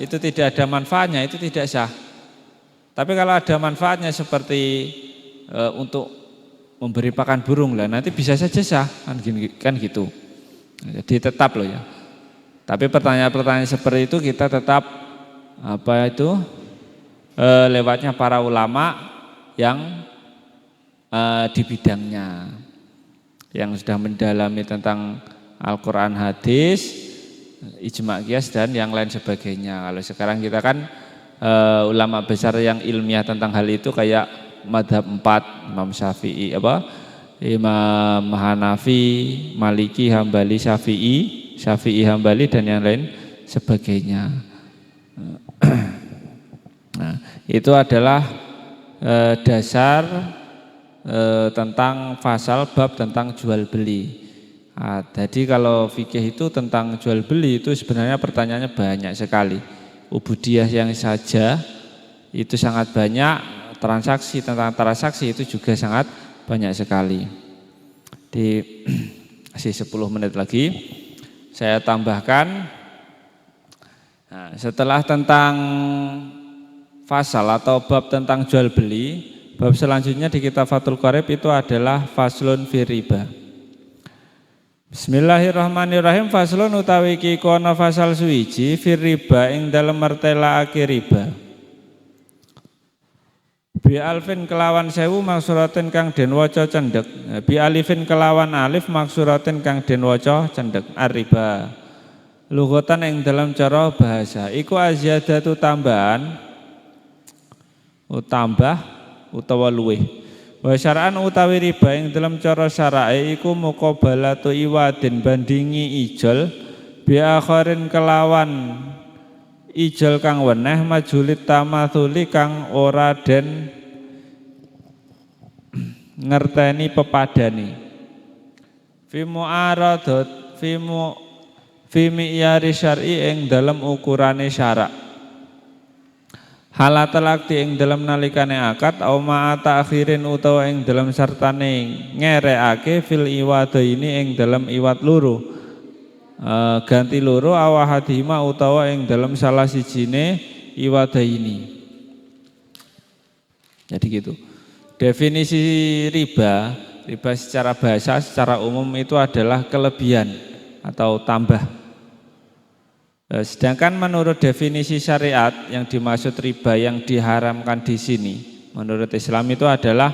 itu tidak ada manfaatnya, itu tidak sah. Tapi kalau ada manfaatnya seperti untuk memberi pakan burung lah, nanti bisa saja sah, kan gitu. Jadi tetap loh ya. Tapi pertanyaan-pertanyaan seperti itu kita tetap lewatnya para ulama yang di bidangnya, yang sudah mendalami tentang Al-Quran, hadis, ijma' qiyas dan yang lain sebagainya. Kalau sekarang kita kan ulama besar yang ilmiah tentang hal itu kayak madhab 4, Imam Syafi'i, Imam Hanafi, Maliki, Hambali, Syafi'i, Hambali dan yang lain sebagainya. Nah, itu adalah dasar tentang fasal bab tentang jual beli. Nah, jadi kalau fikih itu tentang jual beli itu sebenarnya pertanyaannya banyak sekali. Ubudiyah yang saja itu sangat banyak, tentang transaksi itu juga sangat banyak sekali. Masih 10 menit lagi saya tambahkan. Nah, setelah tentang fasal atau bab tentang jual beli, bab selanjutnya di kitab Fathul Qorib itu adalah faslun fi riba. Bismillahirrahmanirrahim. Faslun utawi iki kono fasal suwiji fi riba ing dalem mertelaake riba. Bi alfin kelawan 1000 maksuratin kang den waca cendhek. Bi alifin kelawan alif maksuratin kang den waca cendhek. Ar-riba. Lughatan ing dalam cara bahasa iku aziyadatu tambahan tambah utawa luwih. Wa syar'an utawi riba ing dalam cara syara'i iku muqabalatu iwadin bandingi ijol bi akharin kelawan ijol kang weneh majulit tamatsuli kang ora den ngerteni pepadani fi mu'aradat fi mi'yari syar'i ing dalam ukurane syara'. Halatalakti ing dalam nalikane akad au ma'ata akhirin utawa ing dalam sartane ngereake fil iwada ini ing dalam iwat loro ganti loro awahadima utawa ing dalam salah sijine iwada ini. Jadi gitu. Definisi riba secara bahasa secara umum itu adalah kelebihan atau tambah. Sedangkan menurut definisi syariat yang dimaksud riba yang diharamkan di sini menurut Islam itu adalah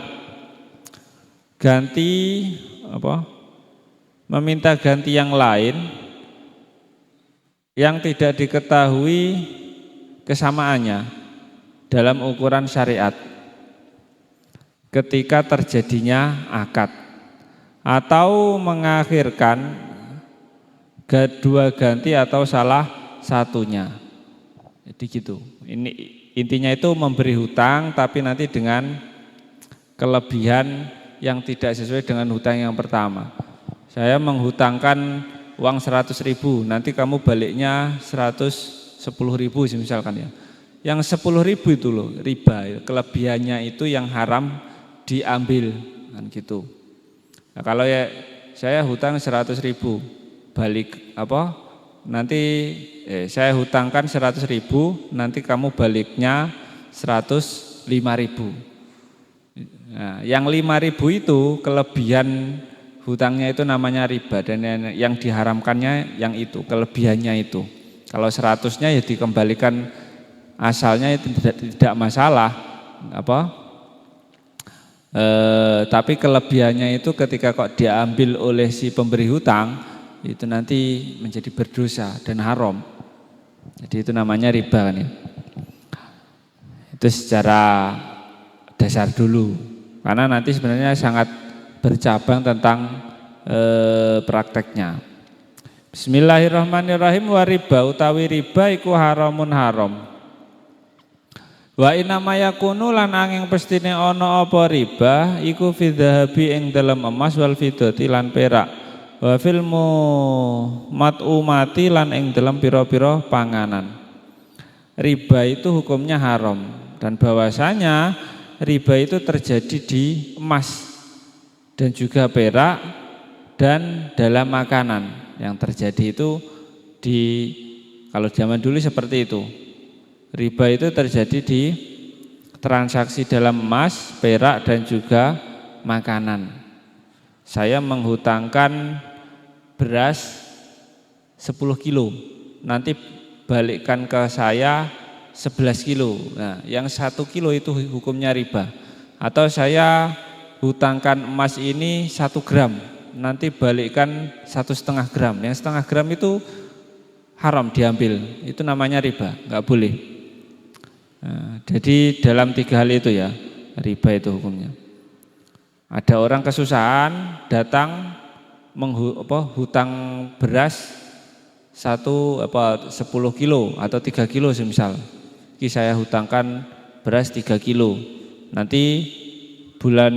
meminta ganti yang lain yang tidak diketahui kesamaannya dalam ukuran syariat ketika terjadinya akad atau mengakhirkan dua ganti atau salah satunya. Jadi gitu. Ini intinya itu memberi hutang tapi nanti dengan kelebihan yang tidak sesuai dengan hutang yang pertama. Saya menghutangkan uang 100.000, nanti kamu baliknya 110.000 misalkan ya. Yang 10.000 itu loh riba, kelebihannya itu yang haram diambil kan gitu. Nah, kalau ya saya hutang 100.000 balik nanti saya hutangkan 100.000, nanti kamu baliknya 105.000. Nah, yang 5.000 itu kelebihan hutangnya itu namanya riba dan yang diharamkannya yang itu kelebihannya itu. Kalau 100-nya ya dikembalikan asalnya itu tidak masalah tapi kelebihannya itu ketika kok diambil oleh si pemberi hutang itu nanti menjadi berdosa dan haram. Jadi itu namanya riba kan ya. Itu secara dasar dulu. Karena nanti sebenarnya sangat bercabang tentang prakteknya. Bismillahirrahmanirrahim. Wa riba utawi riba iku haramun haram. Wa inna mayakunu lan angin pestine ana apa riba iku fi dhahabi ing dalam emas wal fiddati lan perak. Wa filmu mat'umati lan ing dalam pira-pira panganan. Riba itu hukumnya haram dan bahwasanya riba itu terjadi di emas dan juga perak dan dalam makanan. Yang terjadi itu kalau zaman dulu seperti itu. Riba itu terjadi di transaksi dalam emas, perak dan juga makanan. Saya menghutangkan beras 10 kilo, nanti balikkan ke saya 11 kilo. Nah, yang 1 kilo itu hukumnya riba. Atau saya hutangkan emas ini 1 gram, nanti balikkan 1,5 gram. Yang 1,5 gram itu haram diambil, itu namanya riba, nggak boleh. Nah, jadi dalam 3 hal itu ya, riba itu hukumnya. Ada orang kesusahan datang hutang beras 10 kilo atau 3 kilo semisal. Ini saya hutangkan beras 3 kilo. Nanti bulan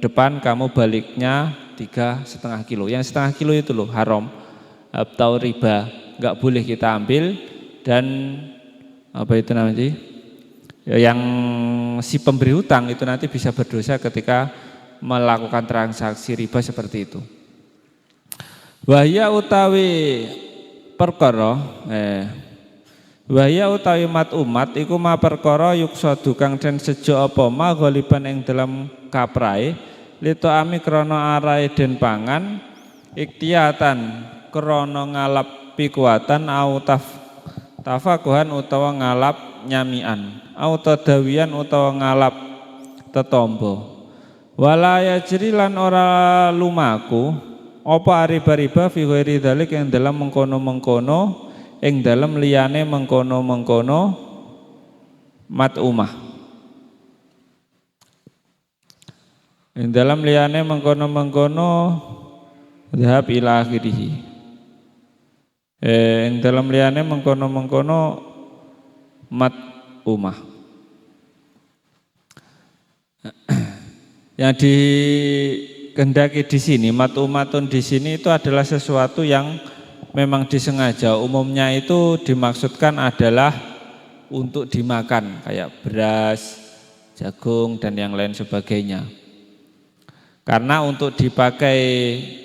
depan kamu baliknya 3,5 kilo. Yang 1,5 kilo itu loh haram atau riba, nggak boleh kita ambil. Dan apa itu namanya? Yang si pemberi hutang itu nanti bisa berdosa ketika melakukan transaksi riba seperti itu. Wahya utawi perkara wahya utawi mat umat iku ma perkara yuksadu kang den sejo apa ma ghaliban ing dalam kaprae lito ami krana arae den pangan iktiyatan krana ngalap pikuatan au tafakuhan utawa ngalap nyamian au tadawian utawa ngalap tetombo wala yajri lan ora lumaku apa riba-riba fi ghairi dzalik yang dalam mengkono-mengkono ing dalam liyane mengkono-mengkono mat umah. Ing dalam liyane mengkono-mengkono dhahab ila akhirih. Ing dalam liyane mengkono-mengkono mat umah. Yang dikehendaki di sini mat-umatun di sini itu adalah sesuatu yang memang disengaja. Umumnya itu dimaksudkan adalah untuk dimakan kayak beras, jagung dan yang lain sebagainya. Karena untuk dipakai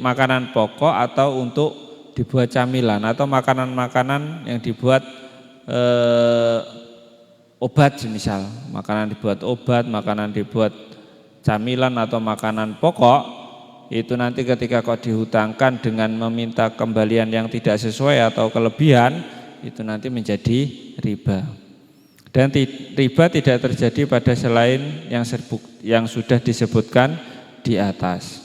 makanan pokok atau untuk dibuat camilan atau makanan-makanan yang dibuat obat semisal, makanan dibuat obat, makanan dibuat camilan atau makanan pokok itu nanti ketika kau dihutangkan dengan meminta kembalian yang tidak sesuai atau kelebihan itu nanti menjadi riba. Dan riba tidak terjadi pada selain yang sudah disebutkan di atas.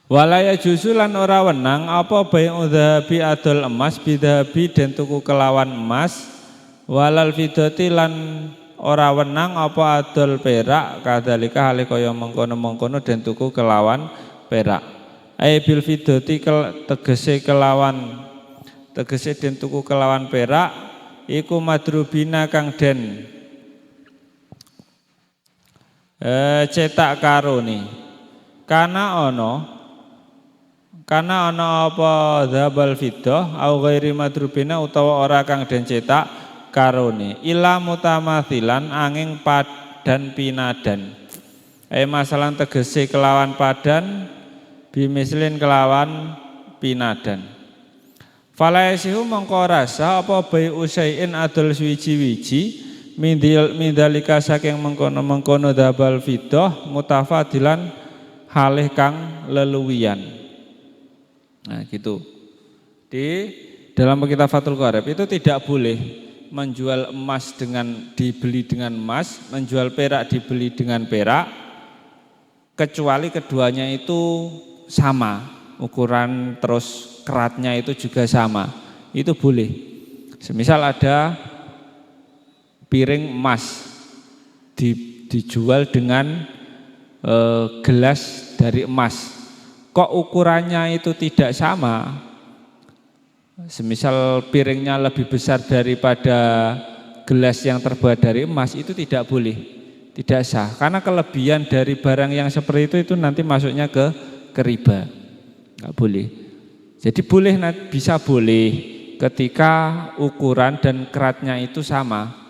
Walaya jusulan ora wenang apa bai'u dzahabi adol emas bidzahabi den tuku kelawan emas walal fidati lan ora wenang apa adol perak kadzalika hale kaya mengkono-mengkono den tuku kelawan perak. Ai bil fidati tegese den tuku kelawan perak iku madrubina kang den cetak karone. Kana ana apa dzabal fiddah au ghairi madrubina utawa ora kang den cetak karone ila mutamathilan angin padan pinadan masalan tegese kelawan padan bimislin kelawan pinadan falaisihu mongko rasa apa bai usaiin adol suwiji-wiji mindalika saking mengkono-mengkono dabal fidah mutafadilan halih kang leluwian. Nah gitu. Di dalam kitab Fathul Qarib itu tidak boleh menjual emas dibeli dengan emas, menjual perak dibeli dengan perak, kecuali keduanya itu sama, ukuran terus keratnya itu juga sama, itu boleh. Semisal ada piring emas dijual dengan gelas dari emas, kok ukurannya itu tidak sama, semisal piringnya lebih besar daripada gelas yang terbuat dari emas, itu tidak boleh, tidak sah. Karena kelebihan dari barang yang seperti itu nanti masuknya ke riba, nggak boleh. Jadi bisa boleh ketika ukuran dan keratnya itu sama.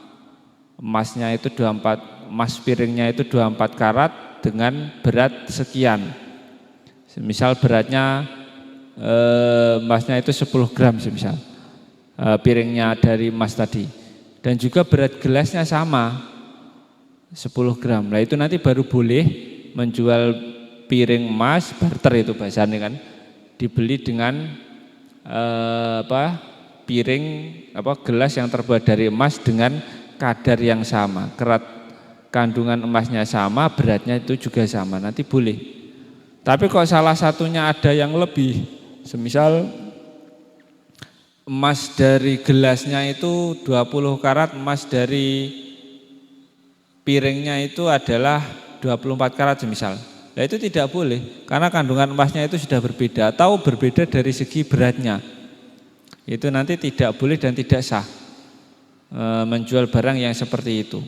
Emasnya itu 24, emas piringnya itu 24 karat dengan berat sekian. Misal beratnya emasnya itu 10 gram semisal. piringnya dari emas tadi. Dan juga berat gelasnya sama 10 gram. Nah itu nanti baru boleh menjual piring emas, barter itu bahasanya kan, dibeli dengan piring gelas yang terbuat dari emas dengan kadar yang sama, kandungan emasnya sama, beratnya itu juga sama, nanti boleh. Tapi kok salah satunya ada yang lebih, semisal emas dari gelasnya itu 20 karat, emas dari piringnya itu adalah 24 karat semisal. Nah itu tidak boleh, karena kandungan emasnya itu sudah berbeda atau berbeda dari segi beratnya. Itu nanti tidak boleh dan tidak sah menjual barang yang seperti itu.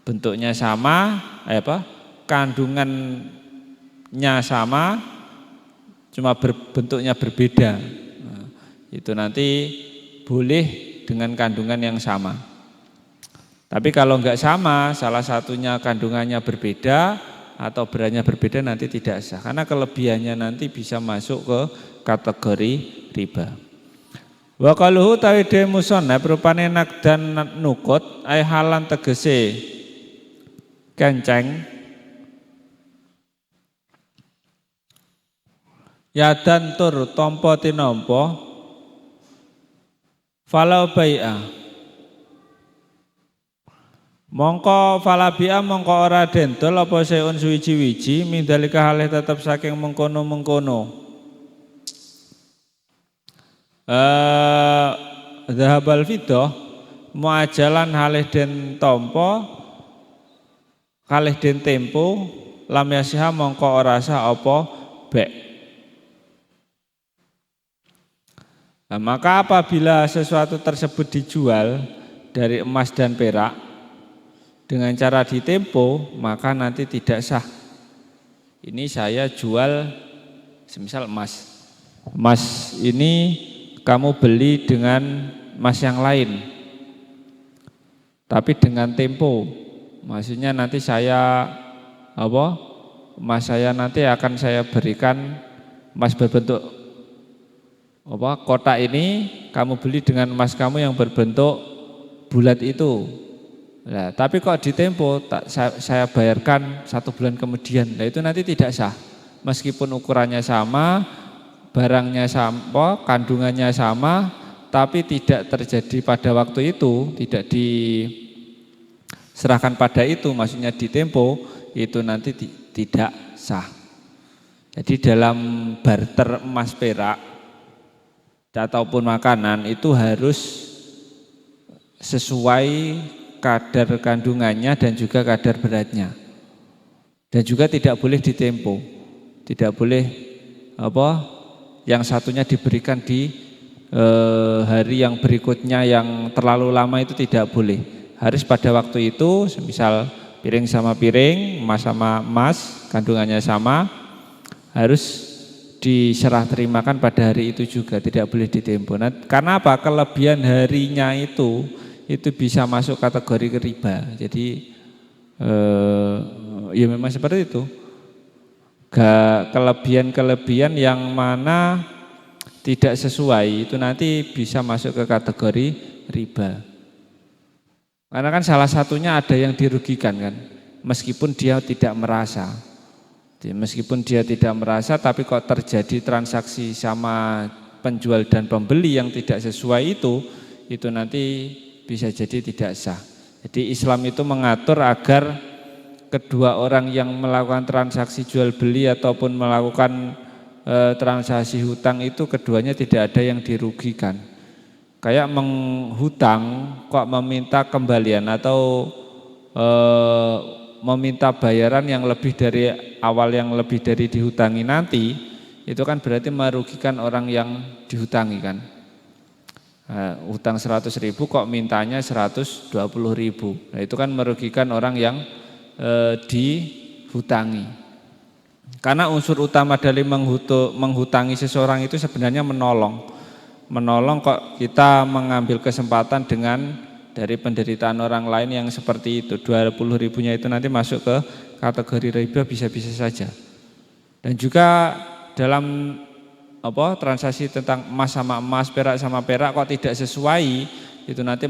Bentuknya sama, kandungannya sama, cuma bentuknya berbeda. Nah, itu nanti boleh dengan kandungan yang sama. Tapi kalau enggak sama, salah satunya kandungannya berbeda atau beratnya berbeda, nanti tidak sah. Karena kelebihannya nanti bisa masuk ke kategori riba. Wa qaluhu tawide musannaf rupane nakdan nukut ai halan tegese kenceng yadan tur tampa tinampa falau bai'a mongko falabia mongko ora dentol apa seun suwiji-wiji mindalika halih tetep saking mengkono-mengkono dhahabal fidah muajalan halih den tampa kalih den tempo lam yasiha mongko ora sah apa bek. Nah, maka apabila sesuatu tersebut dijual dari emas dan perak dengan cara ditempo, maka nanti tidak sah. Ini saya jual semisal emas. Emas ini kamu beli dengan emas yang lain. Tapi dengan tempo. Maksudnya nanti saya emas saya nanti akan saya berikan emas berbentuk kotak ini kamu beli dengan emas kamu yang berbentuk bulat itu. Nah, tapi kok ditempo saya bayarkan 1 bulan kemudian. Nah itu nanti tidak sah. Meskipun ukurannya sama, barangnya sama, kandungannya sama, tapi tidak terjadi pada waktu itu, tidak diserahkan pada itu, maksudnya ditempo, itu nanti tidak sah. Jadi dalam barter emas perak ataupun makanan itu harus sesuai kadar kandungannya dan juga kadar beratnya. Dan juga tidak boleh ditempo. Tidak boleh yang satunya diberikan di hari yang berikutnya yang terlalu lama, itu tidak boleh. Harus pada waktu itu, misal piring sama piring, emas sama emas, kandungannya sama, harus diserah terimakan pada hari itu juga, tidak boleh ditempo. Nah, karena apa? Kelebihan harinya itu bisa masuk kategori riba. Jadi ya memang seperti itu. Kelebihan yang mana tidak sesuai itu nanti bisa masuk ke kategori riba. Karena kan salah satunya ada yang dirugikan kan, meskipun dia tidak merasa. Meskipun dia tidak merasa, tapi kok terjadi transaksi sama penjual dan pembeli yang tidak sesuai itu nanti bisa jadi tidak sah. Jadi Islam itu mengatur agar kedua orang yang melakukan transaksi jual beli ataupun melakukan transaksi hutang itu keduanya tidak ada yang dirugikan. Kayak menghutang kok meminta kembalian atau meminta bayaran yang lebih dari awal, yang lebih dari dihutangi nanti, itu kan berarti merugikan orang yang dihutangi kan. Hutang 100.000 kok mintanya 120.000. Nah, itu kan merugikan orang yang dihutangi. Karena unsur utama dari menghutangi seseorang itu sebenarnya menolong. Menolong kok kita mengambil kesempatan dengan dari penderitaan orang lain yang seperti itu. 20.000-nya itu nanti masuk ke kategori riba bisa-bisa saja. Dan juga dalam transaksi tentang emas sama emas, perak sama perak kok tidak sesuai, itu nanti